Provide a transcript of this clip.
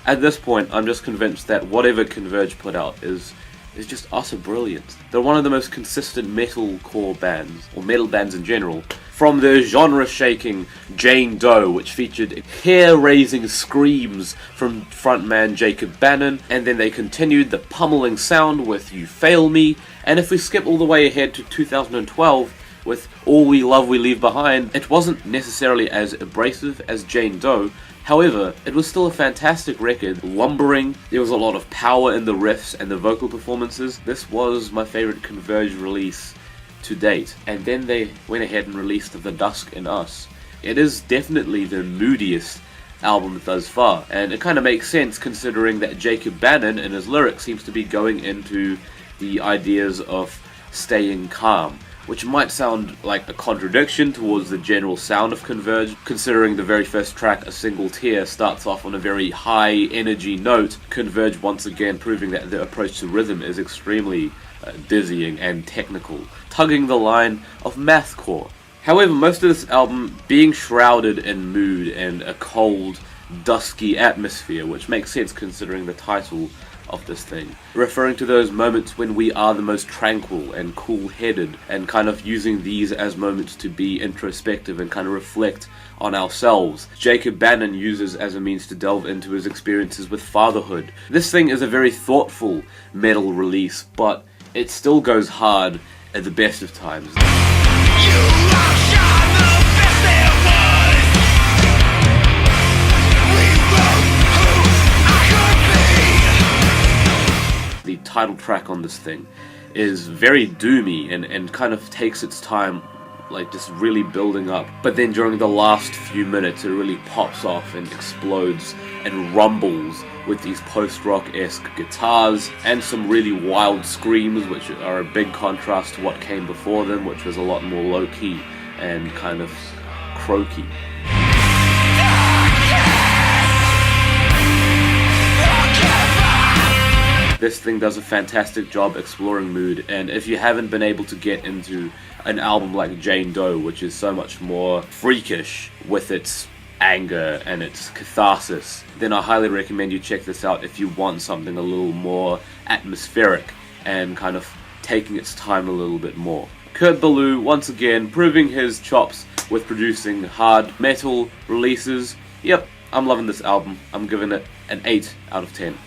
At this point, I'm just convinced that whatever Converge put out is just utter brilliant. They're one of the most consistent metalcore bands, or metal bands in general. From the genre-shaking Jane Doe, which featured hair-raising screams from frontman Jacob Bannon, and then they continued the pummeling sound with You Fail Me, and if we skip all the way ahead to 2012, with All We Love We Leave Behind, it wasn't necessarily as abrasive as Jane Doe. However, it was still a fantastic record, lumbering, there was a lot of power in the riffs and the vocal performances. This was my favourite Converge release to date. And then they went ahead and released The Dusk In Us. It is definitely the moodiest album thus far, and it kind of makes sense considering that Jacob Bannon in his lyrics seems to be going into the ideas of staying calm, which might sound like a contradiction towards the general sound of Converge, considering the very first track, A Single Tear, starts off on a very high energy note. Converge once again proving that their approach to rhythm is extremely dizzying and technical, tugging the line of Mathcore. However, most of this album being shrouded in mood and a cold, dusky atmosphere, which makes sense considering the title of this thing, referring to those moments when we are the most tranquil and cool-headed, and kind of using these as moments to be introspective and kind of reflect on ourselves. Jacob Bannon uses as a means to delve into his experiences with fatherhood. This thing is a very thoughtful metal release, but it still goes hard at the best of times. The title track on this thing is very doomy and kind of takes its time, like just really building up. But then during the last few minutes it really pops off and explodes and rumbles with these post-rock-esque guitars and some really wild screams, which are a big contrast to what came before them, which was a lot more low-key and kind of croaky. This thing does a fantastic job exploring mood, and if you haven't been able to get into an album like Jane Doe, which is so much more freakish with its anger and its catharsis, then I highly recommend you check this out if you want something a little more atmospheric and kind of taking its time a little bit more. Kurt Ballou, once again, proving his chops with producing hard metal releases. Yep, I'm loving this album. I'm giving it an 8 out of 10.